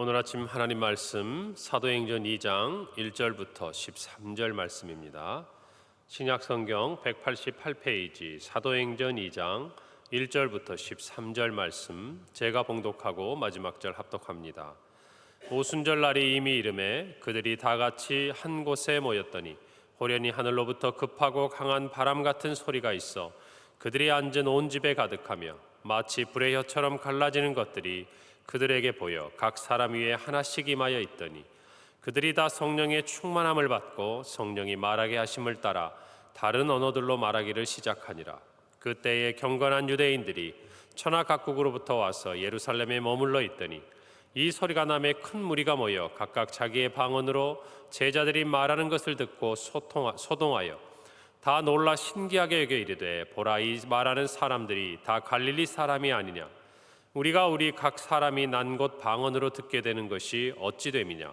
오늘 아침 하나님 말씀 사도행전 2장 1절부터 13절 말씀입니다. 신약성경 188페이지 사도행전 2장 1절부터 13절 말씀 제가 봉독하고 마지막 절 합독합니다. 오순절 날이 이미 이르매 그들이 다 같이 한 곳에 모였더니 호련히 하늘로부터 급하고 강한 바람 같은 소리가 있어 그들이 앉은 온 집에 가득하며 마치 불의 혀처럼 갈라지는 것들이 그들에게 보여 각 사람 위에 하나씩 임하여 있더니 그들이 다 성령의 충만함을 받고 성령이 말하게 하심을 따라 다른 언어들로 말하기를 시작하니라. 그때에 경건한 유대인들이 천하 각국으로부터 와서 예루살렘에 머물러 있더니 이 소리가 나매 큰 무리가 모여 각각 자기의 방언으로 제자들이 말하는 것을 듣고 소동하여 다 놀라 신기하게 여겨 이르되 보라, 이 말하는 사람들이 다 갈릴리 사람이 아니냐. 우리가 우리 각 사람이 난 곳 방언으로 듣게 되는 것이 어찌 됨이냐.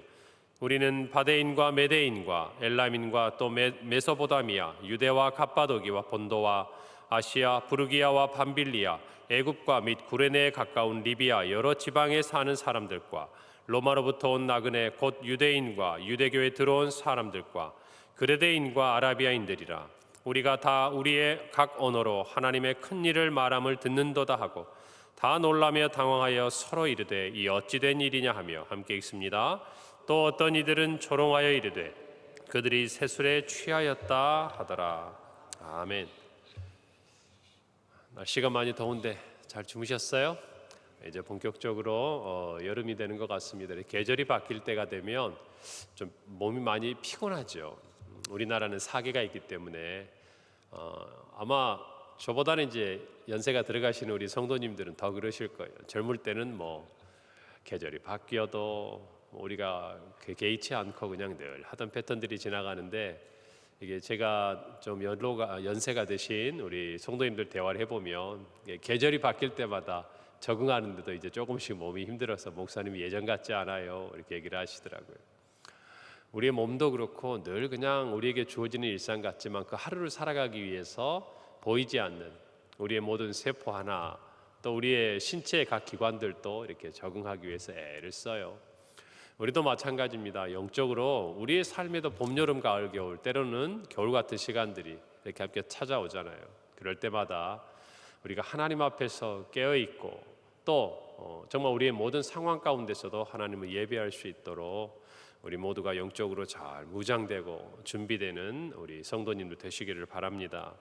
우리는 바데인과 메데인과 엘람인과 또 메소포타미아, 유대와 갑바도기와 본도와 아시아, 부르기아와 밤빌리아, 애굽과 및 구레네에 가까운 리비아 여러 지방에 사는 사람들과 로마로부터 온 나그네 곧 유대인과 유대교에 들어온 사람들과 그레데인과 아라비아인들이라. 우리가 다 우리의 각 언어로 하나님의 큰 일을 말함을 듣는도다 하고 다 놀라며 당황하여 서로 이르되 이 어찌 된 일이냐 하며 함께 읽습니다. 또 어떤 이들은 조롱하여 이르되 그들이 세술에 취하였다 하더라. 아멘. 날씨가 많이 더운데 잘 주무셨어요? 이제 본격적으로 여름이 되는 것 같습니다. 계절이 바뀔 때가 되면 좀 몸이 많이 피곤하죠. 우리나라는 사계가 있기 때문에 아마 저보다는 이제 연세가 들어가시는 우리 성도님들은 더 그러실 거예요. 젊을 때는 계절이 바뀌어도 우리가 개의치 않고 그냥 늘 하던 패턴들이 지나가는데, 이게 제가 좀 연세가 되신 우리 성도님들 대화를 해보면 계절이 바뀔 때마다 적응하는데도 이제 조금씩 몸이 힘들어서 목사님이 예전 같지 않아요 이렇게 얘기를 하시더라고요. 우리의 몸도 그렇고 늘 그냥 우리에게 주어지는 일상 같지만 그 하루를 살아가기 위해서 보이지 않는 우리의 모든 세포 하나, 또 우리의 신체의 각 기관들도 이렇게 적응하기 위해서 애를 써요. 우리도 마찬가지입니다. 영적으로 우리의 삶에도 봄, 여름, 가을, 겨울, 때로는 겨울 같은 시간들이 이렇게 함께 찾아오잖아요. 그럴 때마다 우리가 하나님 앞에서 깨어있고 또 정말 우리의 모든 상황 가운데서도 하나님을 예배할 수 있도록 우리 모두가 영적으로 잘 무장되고 준비되는 우리 성도님들 되시기를 바랍니다.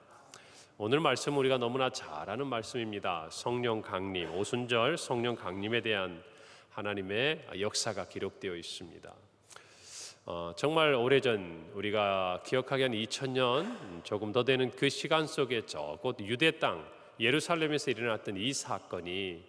오늘 말씀 우리가 너무나 잘 아는 말씀입니다. 성령 강림, 오순절 성령 강림에 대한 하나님의 역사가 기록되어 있습니다. 정말 오래전 우리가 기억하기 한 2000년 조금 더 되는 그 시간 속에 곧 유대 땅 예루살렘에서 일어났던 이 사건이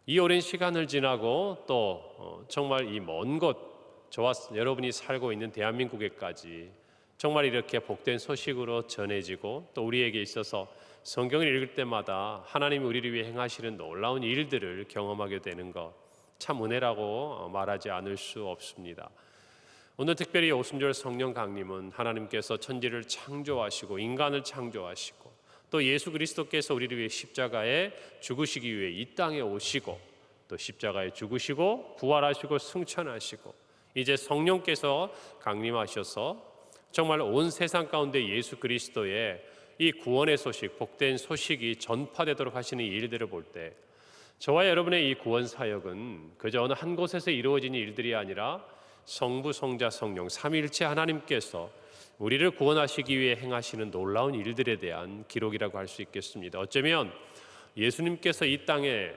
이 오랜 시간을 지나고 또 정말 이 먼 곳, 저와 여러분이 살고 있는 대한민국에까지 정말 이렇게 복된 소식으로 전해지고 또 우리에게 있어서 성경을 읽을 때마다 하나님이 우리를 위해 행하시는 놀라운 일들을 경험하게 되는 것, 참 은혜라고 말하지 않을 수 없습니다. 오늘 특별히 오순절 성령 강림은 하나님께서 천지를 창조하시고 인간을 창조하시고 또 예수 그리스도께서 우리를 위해 십자가에 죽으시기 위해 이 땅에 오시고 또 십자가에 죽으시고 부활하시고 승천하시고 이제 성령께서 강림하셔서 정말 온 세상 가운데 예수 그리스도의 이 구원의 소식, 복된 소식이 전파되도록 하시는 일들을 볼 때 저와 여러분의 이 구원 사역은 그저 어느 한 곳에서 이루어지는 일들이 아니라 성부, 성자, 성령 삼위일체 하나님께서 우리를 구원하시기 위해 행하시는 놀라운 일들에 대한 기록이라고 할 수 있겠습니다. 어쩌면 예수님께서 이 땅에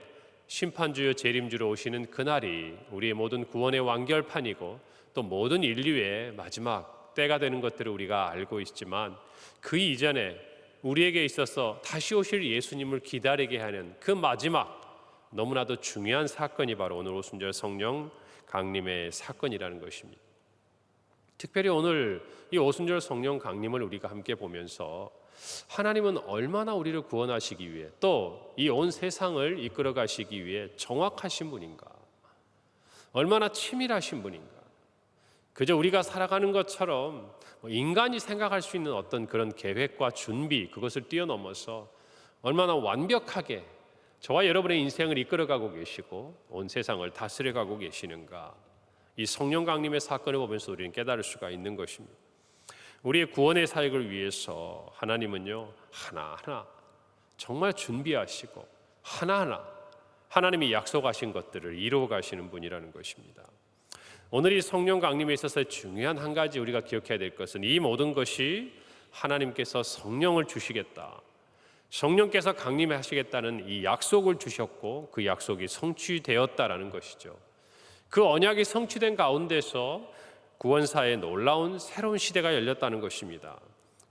심판주요 재림주로 오시는 그날이 우리의 모든 구원의 완결판이고 또 모든 인류의 마지막 때가 되는 것들을 우리가 알고 있지만 그 이전에 우리에게 있어서 다시 오실 예수님을 기다리게 하는 그 마지막 너무나도 중요한 사건이 바로 오늘 오순절 성령 강림의 사건이라는 것입니다. 특별히 오늘 이 오순절 성령 강림을 우리가 함께 보면서 하나님은 얼마나 우리를 구원하시기 위해 또 이 온 세상을 이끌어 가시기 위해 정확하신 분인가, 얼마나 치밀하신 분인가, 그저 우리가 살아가는 것처럼 인간이 생각할 수 있는 어떤 그런 계획과 준비, 그것을 뛰어넘어서 얼마나 완벽하게 저와 여러분의 인생을 이끌어가고 계시고 온 세상을 다스려가고 계시는가, 이 성령 강림의 사건을 보면서 우리는 깨달을 수가 있는 것입니다. 우리의 구원의 사역을 위해서 하나님은요, 하나하나 정말 준비하시고 하나하나 하나님이 약속하신 것들을 이루어 가시는 분이라는 것입니다. 오늘 이 성령 강림에 있어서 중요한 한 가지 우리가 기억해야 될 것은, 이 모든 것이 하나님께서 성령을 주시겠다, 성령께서 강림하시겠다는 이 약속을 주셨고 그 약속이 성취되었다라는 것이죠. 그 언약이 성취된 가운데서 구원사의 놀라운 새로운 시대가 열렸다는 것입니다.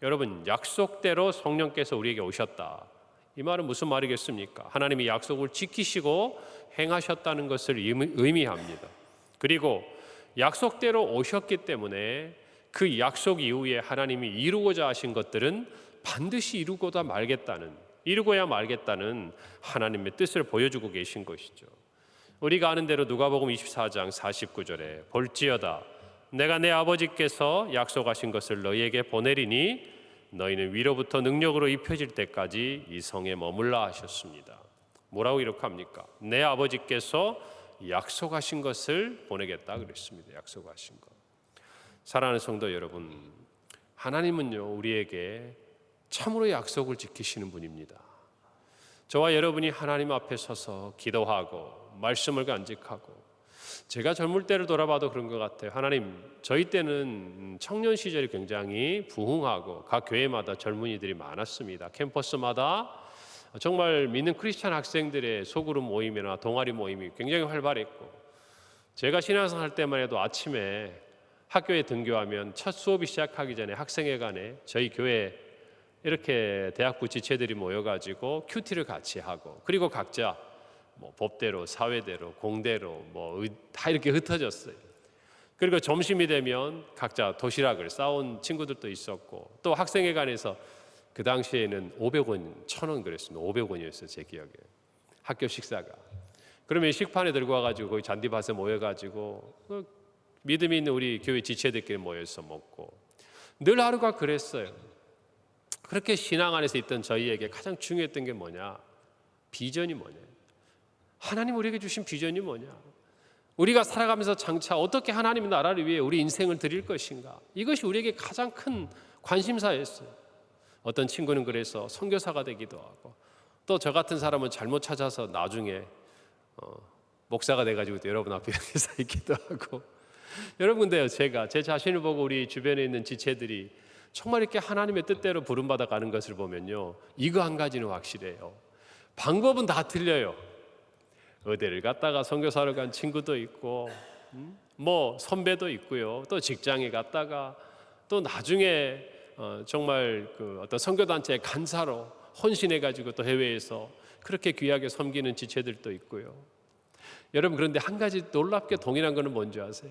여러분, 약속대로 성령께서 우리에게 오셨다, 이 말은 무슨 말이겠습니까? 하나님이 약속을 지키시고 행하셨다는 것을 의미합니다. 그리고 약속대로 오셨기 때문에 그 약속 이후에 하나님이 이루고자 하신 것들은 반드시 이루고야 말겠다는 하나님의 뜻을 보여주고 계신 것이죠. 우리가 아는 대로 누가복음 24장 49절에 볼지어다 내가 내 아버지께서 약속하신 것을 너희에게 보내리니 너희는 위로부터 능력으로 입혀질 때까지 이 성에 머물라 하셨습니다. 뭐라고 기록합니까? 내 아버지께서 약속하신 것을 보내겠다 그랬습니다. 약속하신 것. 사랑하는 성도 여러분, 하나님은요, 우리에게 참으로 약속을 지키시는 분입니다. 저와 여러분이 하나님 앞에 서서 기도하고 말씀을 간직하고, 제가 젊을 때를 돌아봐도 그런 것 같아요. 하나님, 저희 때는 청년 시절이 굉장히 부흥하고 각 교회마다 젊은이들이 많았습니다. 캠퍼스마다 정말 믿는 크리스찬 학생들의 소그룹 모임이나 동아리 모임이 굉장히 활발했고, 제가 신앙생활 할 때만 해도 아침에 학교에 등교하면 첫 수업이 시작하기 전에 학생회관에 저희 교회 이렇게 대학부 지체들이 모여가지고 큐티를 같이 하고, 그리고 각자 뭐 법대로, 사회대로, 공대로 다 이렇게 흩어졌어요. 그리고 점심이 되면 각자 도시락을 싸온 친구들도 있었고, 또 학생회관에서 그 당시에는 500원, 1,000원 그랬습니다. 500원이었어요, 제 기억에. 학교 식사가. 그러면 식판에 들고 와가지고 거기 잔디밭에 모여가지고 믿음이 있는 우리 교회 지체들끼리 모여서 먹고, 늘 하루가 그랬어요. 그렇게 신앙 안에서 있던 저희에게 가장 중요했던 게 뭐냐? 비전이 뭐냐? 하나님 우리에게 주신 비전이 뭐냐? 우리가 살아가면서 장차 어떻게 하나님의 나라를 위해 우리 인생을 드릴 것인가? 이것이 우리에게 가장 큰 관심사였어요. 어떤 친구는 그래서 선교사가 되기도 하고, 또 저 같은 사람은 잘못 찾아서 나중에 목사가 돼가지고 또 여러분 앞에 서 있기도 하고. 여러분, 근데요, 제가 제 자신을 보고 우리 주변에 있는 지체들이 정말 이렇게 하나님의 뜻대로 부름받아 가는 것을 보면요, 이거 한 가지는 확실해요. 방법은 다 틀려요. 의대를 갔다가 선교사를 간 친구도 있고, 뭐 선배도 있고요, 또 직장에 갔다가 또 나중에 정말 그 어떤 선교단체의 간사로 헌신해가지고 또 해외에서 그렇게 귀하게 섬기는 지체들도 있고요. 여러분, 그런데 한 가지 놀랍게 동일한 거는 뭔지 아세요?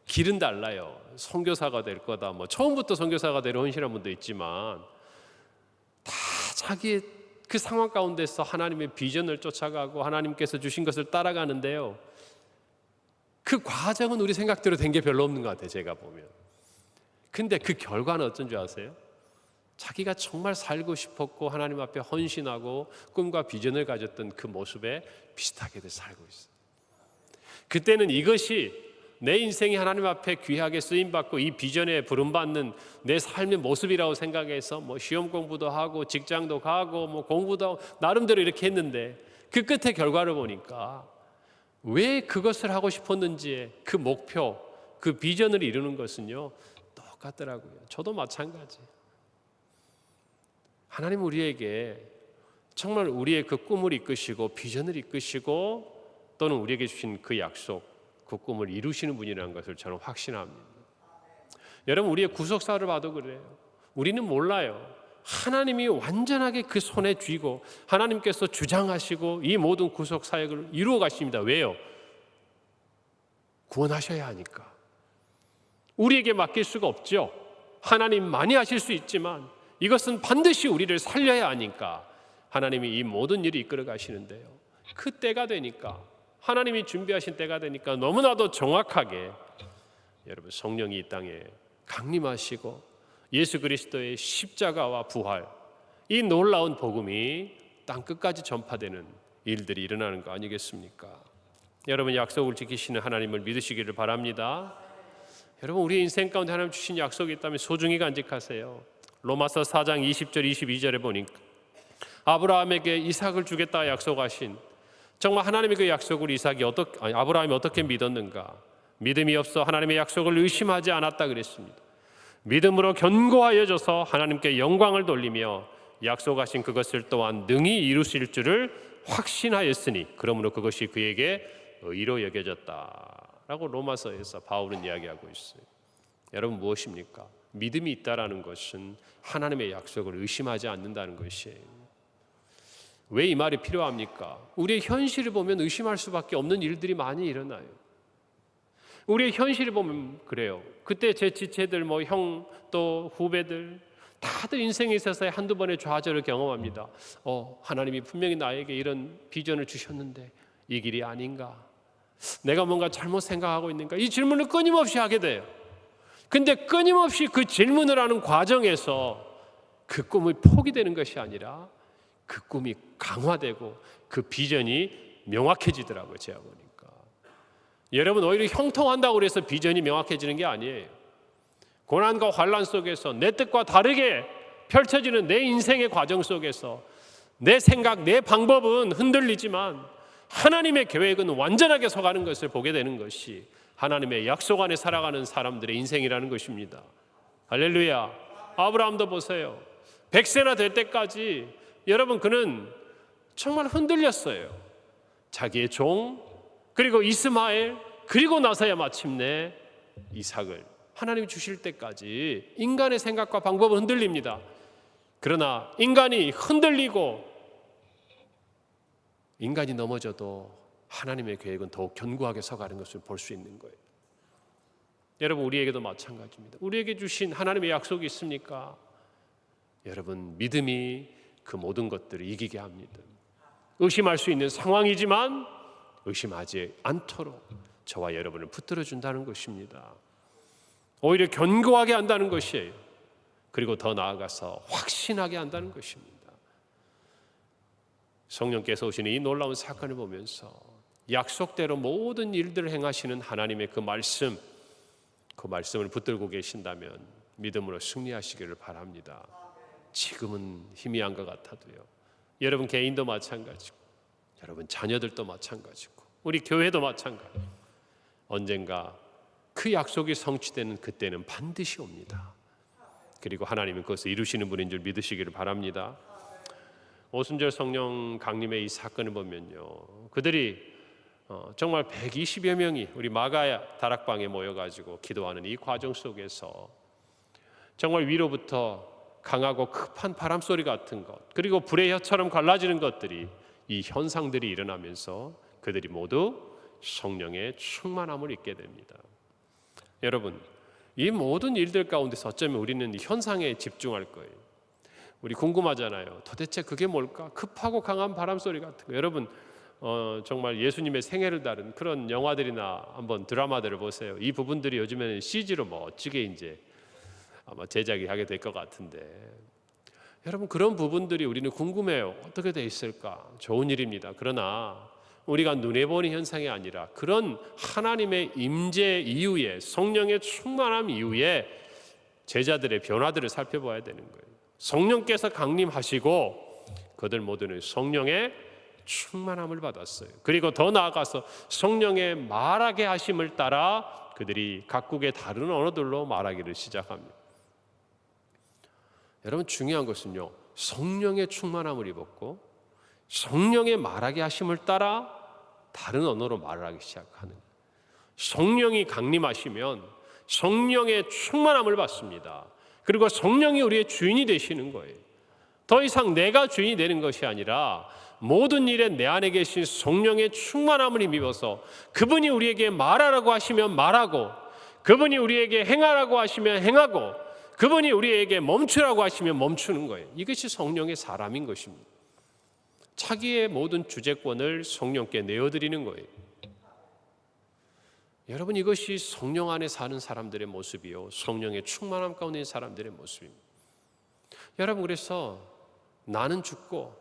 길은 달라요. 선교사가 될 거다, 뭐 처음부터 선교사가 되려 헌신한 분도 있지만, 다 자기의 그 상황 가운데서 하나님의 비전을 쫓아가고 하나님께서 주신 것을 따라가는데요, 그 과정은 우리 생각대로 된 게 별로 없는 것 같아요, 제가 보면. 근데 그 결과는 어쩐 줄 아세요? 자기가 정말 살고 싶었고 하나님 앞에 헌신하고 꿈과 비전을 가졌던 그 모습에 비슷하게 살고 있어요. 그때는 이것이 내 인생이 하나님 앞에 귀하게 쓰임받고 이 비전에 부름받는 내 삶의 모습이라고 생각해서 뭐 시험 공부도 하고 직장도 가고 뭐 공부도 하고 나름대로 이렇게 했는데, 그 끝에 결과를 보니까 왜 그것을 하고 싶었는지의 그 목표, 그 비전을 이루는 것은요, 똑같더라고요. 저도 마찬가지. 하나님 우리에게 정말 우리의 그 꿈을 이끄시고 비전을 이끄시고 또는 우리에게 주신 그 약속, 그 꿈을 이루시는 분이라는 것을 저는 확신합니다. 여러분, 우리의 구속사를 봐도 그래요. 우리는 몰라요. 하나님이 완전하게 그 손에 쥐고 하나님께서 주장하시고 이 모든 구속 사역을 이루어 가십니다. 왜요? 구원하셔야 하니까. 우리에게 맡길 수가 없죠. 하나님만이 하실 수 있지만 이것은 반드시 우리를 살려야 하니까 하나님이 이 모든 일을 이끌어 가시는데요, 그 때가 되니까, 하나님이 준비하신 때가 되니까 너무나도 정확하게 여러분, 성령이 이 땅에 강림하시고 예수 그리스도의 십자가와 부활, 이 놀라운 복음이 땅 끝까지 전파되는 일들이 일어나는 거 아니겠습니까? 여러분, 약속을 지키시는 하나님을 믿으시기를 바랍니다. 여러분, 우리 인생 가운데 하나님 주신 약속이 있다면 소중히 간직하세요. 로마서 4장 20절 22절에 보니까 아브라함에게 이삭을 주겠다 약속하신, 정말 하나님의 그 약속을 아브라함이 어떻게 믿었는가? 믿음이 없어 하나님의 약속을 의심하지 않았다 그랬습니다. 믿음으로 견고하여져서 하나님께 영광을 돌리며 약속하신 그것을 또한 능히 이루실 줄을 확신하였으니 그러므로 그것이 그에게 의로 여겨졌다라고 로마서에서 바울은 이야기하고 있어요. 여러분, 무엇입니까? 믿음이 있다라는 것은 하나님의 약속을 의심하지 않는다는 것이에요. 왜 이 말이 필요합니까? 우리의 현실을 보면 의심할 수밖에 없는 일들이 많이 일어나요. 우리의 현실을 보면 그래요. 그때 제 지체들, 형 또 후배들 다들 인생에 있어서 한두 번의 좌절을 경험합니다. 하나님이 분명히 나에게 이런 비전을 주셨는데 이 길이 아닌가? 내가 뭔가 잘못 생각하고 있는가? 이 질문을 끊임없이 하게 돼요. 근데 끊임없이 그 질문을 하는 과정에서 그 꿈이 포기되는 것이 아니라 그 꿈이 강화되고 그 비전이 명확해지더라고요. 제가 보니까. 여러분, 오히려 형통한다고 해서 비전이 명확해지는 게 아니에요. 고난과 환난 속에서 내 뜻과 다르게 펼쳐지는 내 인생의 과정 속에서 내 생각, 내 방법은 흔들리지만 하나님의 계획은 완전하게 서가는 것을 보게 되는 것이 하나님의 약속 안에 살아가는 사람들의 인생이라는 것입니다. 할렐루야. 아브라함도 보세요. 100세나 될 때까지 여러분, 그는 정말 흔들렸어요. 자기의 종, 그리고 이스마엘, 그리고 나서야 마침내 이삭을 하나님이 주실 때까지 인간의 생각과 방법은 흔들립니다. 그러나 인간이 흔들리고 인간이 넘어져도 하나님의 계획은 더욱 견고하게 서가는 것을 볼 수 있는 거예요. 여러분, 우리에게도 마찬가지입니다. 우리에게 주신 하나님의 약속이 있습니까? 여러분, 믿음이 그 모든 것들을 이기게 합니다. 의심할 수 있는 상황이지만 의심하지 않도록 저와 여러분을 붙들어 준다는 것입니다. 오히려 견고하게 한다는 것이에요. 그리고 더 나아가서 확신하게 한다는 것입니다. 성령께서 오시는 이 놀라운 사건을 보면서 약속대로 모든 일들을 행하시는 하나님의 그 말씀을 붙들고 계신다면 믿음으로 승리하시기를 바랍니다. 지금은 희미한 것 같아도요. 여러분 개인도 마찬가지고 여러분 자녀들도 마찬가지고 우리 교회도 마찬가지고 언젠가 그 약속이 성취되는 그때는 반드시 옵니다. 그리고 하나님은 그것을 이루시는 분인 줄 믿으시기를 바랍니다. 오순절 성령 강림의 이 사건을 보면요, 그들이 정말 120여 명이 우리 마가 다락방에 모여가지고 기도하는 이 과정 속에서 정말 위로부터 강하고 급한 바람 소리 같은 것, 그리고 불의 혀처럼 갈라지는 것들이, 이 현상들이 일어나면서 그들이 모두 성령의 충만함을 입게 됩니다. 여러분, 이 모든 일들 가운데서 어쩌면 우리는 이 현상에 집중할 거예요. 우리 궁금하잖아요. 도대체 그게 뭘까? 급하고 강한 바람 소리 같은 거. 여러분 정말 예수님의 생애를 다룬 그런 영화들이나 한번 드라마들을 보세요. 이 부분들이 요즘에는 CG로 멋지게 이제 아마 제작이 하게 될 것 같은데, 여러분 그런 부분들이 우리는 궁금해요. 어떻게 돼 있을까? 좋은 일입니다. 그러나 우리가 눈에 보는 현상이 아니라 그런 하나님의 임재 이후에, 성령의 충만함 이후에 제자들의 변화들을 살펴봐야 되는 거예요. 성령께서 강림하시고 그들 모두는 성령의 충만함을 받았어요. 그리고 더 나아가서 성령의 말하게 하심을 따라 그들이 각국의 다른 언어들로 말하기를 시작합니다. 여러분 중요한 것은요, 성령의 충만함을 입었고 성령의 말하게 하심을 따라 다른 언어로 말을 하기 시작하는, 성령이 강림하시면 성령의 충만함을 받습니다. 그리고 성령이 우리의 주인이 되시는 거예요. 더 이상 내가 주인이 되는 것이 아니라 모든 일에 내 안에 계신 성령의 충만함을 힘입어서 그분이 우리에게 말하라고 하시면 말하고, 그분이 우리에게 행하라고 하시면 행하고, 그분이 우리에게 멈추라고 하시면 멈추는 거예요. 이것이 성령의 사람인 것입니다. 자기의 모든 주재권을 성령께 내어드리는 거예요. 여러분 이것이 성령 안에 사는 사람들의 모습이요, 성령의 충만함 가운데 있는 사람들의 모습입니다. 여러분 그래서 나는 죽고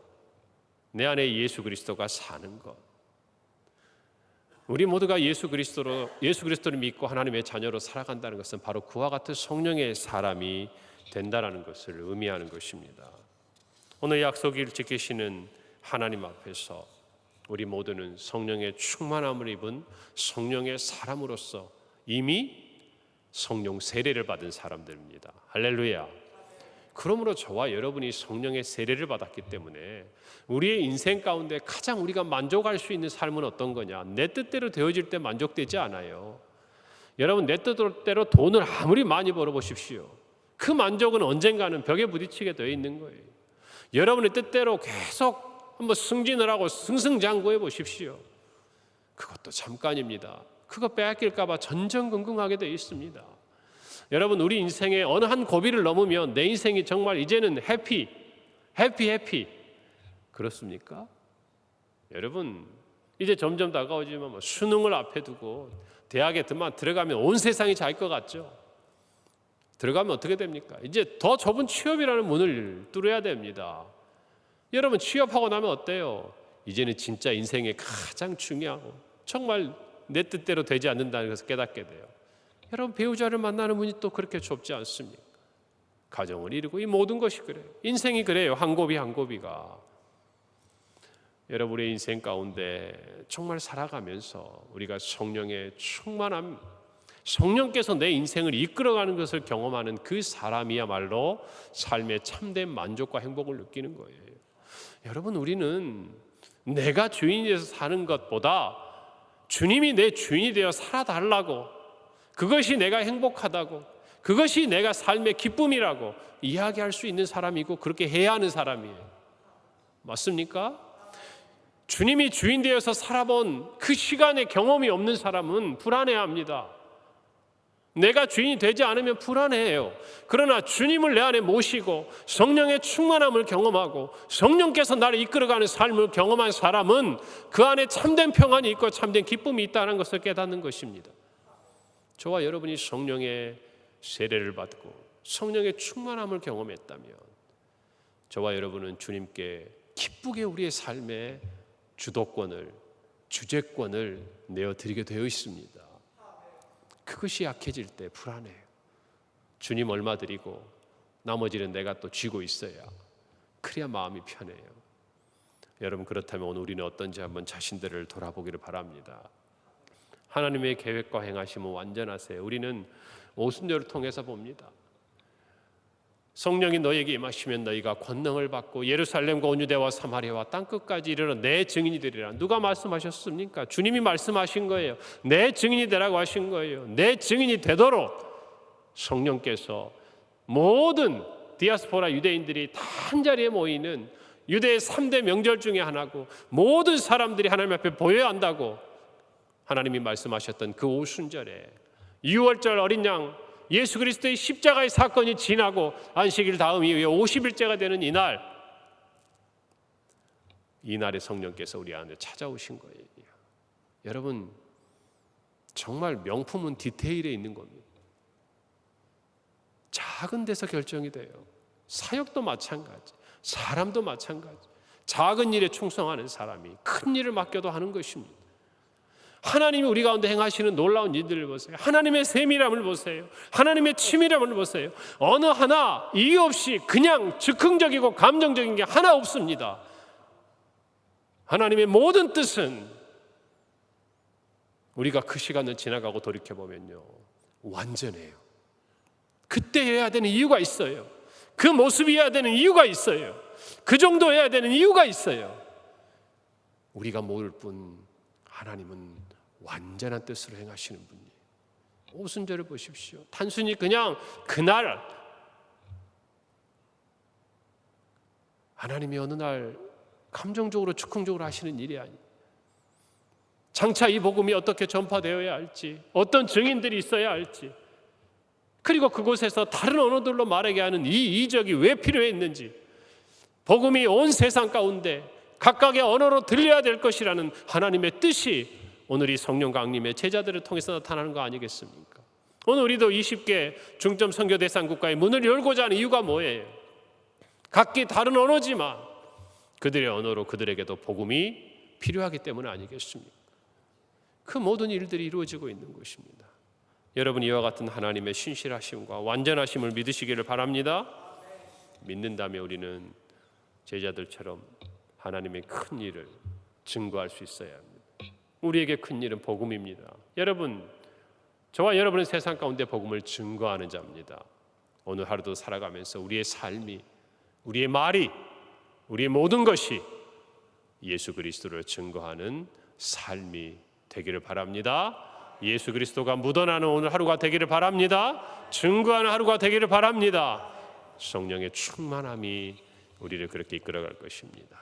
내 안에 예수 그리스도가 사는 것. 우리 모두가 예수 그리스도를 믿고 하나님의 자녀로 살아간다는 것은 바로 그와 같은 성령의 사람이 된다는 것을 의미하는 것입니다. 오늘 약속을 지키시는 하나님 앞에서 우리 모두는 성령의 충만함을 입은 성령의 사람으로서 이미 성령 세례를 받은 사람들입니다. 할렐루야. 그러므로 저와 여러분이 성령의 세례를 받았기 때문에 우리의 인생 가운데 가장 우리가 만족할 수 있는 삶은 어떤 거냐? 내 뜻대로 되어질 때 만족되지 않아요. 여러분, 내 뜻대로 돈을 아무리 많이 벌어보십시오. 그 만족은 언젠가는 벽에 부딪히게 되어 있는 거예요. 여러분의 뜻대로 계속 한번 승진을 하고 승승장구해 보십시오. 그것도 잠깐입니다. 그거 빼앗길까 봐 전전긍긍하게 되어 있습니다. 여러분, 우리 인생에 어느 한 고비를 넘으면 내 인생이 정말 이제는 해피. 그렇습니까? 여러분, 이제 점점 다가오지만 수능을 앞에 두고 대학에 들어가면 온 세상이 자기 것 같죠? 들어가면 어떻게 됩니까? 이제 더 좁은 취업이라는 문을 뚫어야 됩니다. 여러분, 취업하고 나면 어때요? 이제는 진짜 인생의 가장 중요하고 정말 내 뜻대로 되지 않는다는 것을 깨닫게 돼요. 여러분, 배우자를 만나는 문이 또 그렇게 좁지 않습니까? 가정을 이루고 이 모든 것이 그래요. 인생이 그래요. 한 고비 한 고비가. 여러분의 인생 가운데 정말 살아가면서 우리가 성령의 충만함, 성령께서 내 인생을 이끌어가는 것을 경험하는 그 사람이야말로 삶의 참된 만족과 행복을 느끼는 거예요. 여러분, 우리는 내가 주인이 돼서 사는 것보다 주님이 내 주인이 되어 살아달라고, 그것이 내가 행복하다고, 그것이 내가 삶의 기쁨이라고 이야기할 수 있는 사람이고 그렇게 해야 하는 사람이에요. 맞습니까? 주님이 주인 되어서 살아본 그 시간의 경험이 없는 사람은 불안해합니다. 내가 주인이 되지 않으면 불안해해요. 그러나 주님을 내 안에 모시고 성령의 충만함을 경험하고 성령께서 나를 이끌어가는 삶을 경험한 사람은 그 안에 참된 평안이 있고 참된 기쁨이 있다는 것을 깨닫는 것입니다. 저와 여러분이 성령의 세례를 받고 성령의 충만함을 경험했다면 저와 여러분은 주님께 기쁘게 우리의 삶의 주도권을, 주재권을 내어드리게 되어 있습니다. 그것이 약해질 때 불안해요. 주님 얼마 드리고 나머지는 내가 또 쥐고 있어야, 그래야 마음이 편해요. 여러분, 그렇다면 오늘 우리는 어떤지 한번 자신들을 돌아보기를 바랍니다. 하나님의 계획과 행하심은 완전하세요. 우리는 오순절을 통해서 봅니다. 성령이 너에게 임하시면 너희가 권능을 받고 예루살렘과 온 유대와 사마리아와 땅끝까지 이르러 내 증인이 되리라. 누가 말씀하셨습니까? 주님이 말씀하신 거예요. 내 증인이 되라고 하신 거예요. 내 증인이 되도록 성령께서 모든 디아스포라 유대인들이 다 한자리에 모이는 유대의 3대 명절 중에 하나고 모든 사람들이 하나님 앞에 보여야 한다고 하나님이 말씀하셨던 그 오순절에 6월절 어린 양 예수 그리스도의 십자가의 사건이 지나고 안식일 다음 이후에 50일째가 되는 이날에 성령께서 우리 안에 찾아오신 거예요. 여러분, 정말 명품은 디테일에 있는 겁니다. 작은 데서 결정이 돼요. 사역도 마찬가지, 사람도 마찬가지. 작은 일에 충성하는 사람이 큰 일을 맡겨도 하는 것입니다. 하나님이 우리 가운데 행하시는 놀라운 일들을 보세요. 하나님의 세밀함을 보세요. 하나님의 치밀함을 보세요. 어느 하나 이유 없이 그냥 즉흥적이고 감정적인 게 하나 없습니다. 하나님의 모든 뜻은 우리가 그 시간을 지나가고 돌이켜보면요, 완전해요. 그때 해야 되는 이유가 있어요. 그 모습이어야 되는 이유가 있어요. 그 정도 해야 되는 이유가 있어요. 우리가 모를 뿐 하나님은 완전한 뜻으로 행하시는 분이에요. 오순절을 보십시오. 단순히 그냥 그날 하나님이 어느 날 감정적으로 즉흥적으로 하시는 일이 아니에요. 장차 이 복음이 어떻게 전파되어야 할지, 어떤 증인들이 있어야 할지, 그리고 그곳에서 다른 언어들로 말하게 하는 이 이적이 왜 필요했는지, 복음이 온 세상 가운데 각각의 언어로 들려야 될 것이라는 하나님의 뜻이 오늘 이 성령 강림의 제자들을 통해서 나타나는 거 아니겠습니까? 오늘 우리도 20개 중점 선교 대상 국가의 문을 열고자 하는 이유가 뭐예요? 각기 다른 언어지만 그들의 언어로 그들에게도 복음이 필요하기 때문 아니겠습니까? 그 모든 일들이 이루어지고 있는 것입니다. 여러분, 이와 같은 하나님의 신실하심과 완전하심을 믿으시기를 바랍니다. 믿는다면 우리는 제자들처럼 하나님의 큰 일을 증거할 수 있어야 합니다. 우리에게 큰 일은 복음입니다. 여러분, 저와 여러분은 세상 가운데 복음을 증거하는 자입니다. 오늘 하루도 살아가면서 우리의 삶이, 우리의 말이, 우리의 모든 것이 예수 그리스도를 증거하는 삶이 되기를 바랍니다. 예수 그리스도가 묻어나는 오늘 하루가 되기를 바랍니다. 증거하는 하루가 되기를 바랍니다. 성령의 충만함이 우리를 그렇게 이끌어갈 것입니다.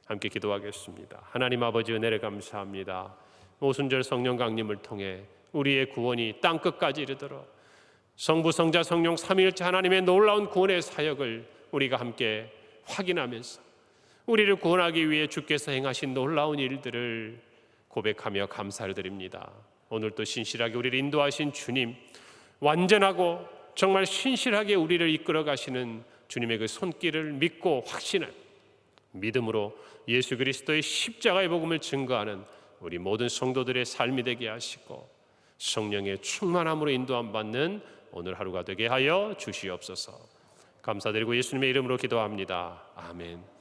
함께 기도하겠습니다. 하나님 아버지, 은혜를 감사합니다. 오순절 성령 강림을 통해 우리의 구원이 땅끝까지 이르도록 성부, 성자, 성령 삼위일체 하나님의 놀라운 구원의 사역을 우리가 함께 확인하면서 우리를 구원하기 위해 주께서 행하신 놀라운 일들을 고백하며 감사를 드립니다. 오늘도 신실하게 우리를 인도하신 주님, 완전하고 정말 신실하게 우리를 이끌어 가시는 주님의 그 손길을 믿고 확신할 믿음으로 예수 그리스도의 십자가의 복음을 증거하는 우리 모든 성도들의 삶이 되게 하시고 성령의 충만함으로 인도함 받는 오늘 하루가 되게 하여 주시옵소서. 감사드리고 예수님의 이름으로 기도합니다. 아멘.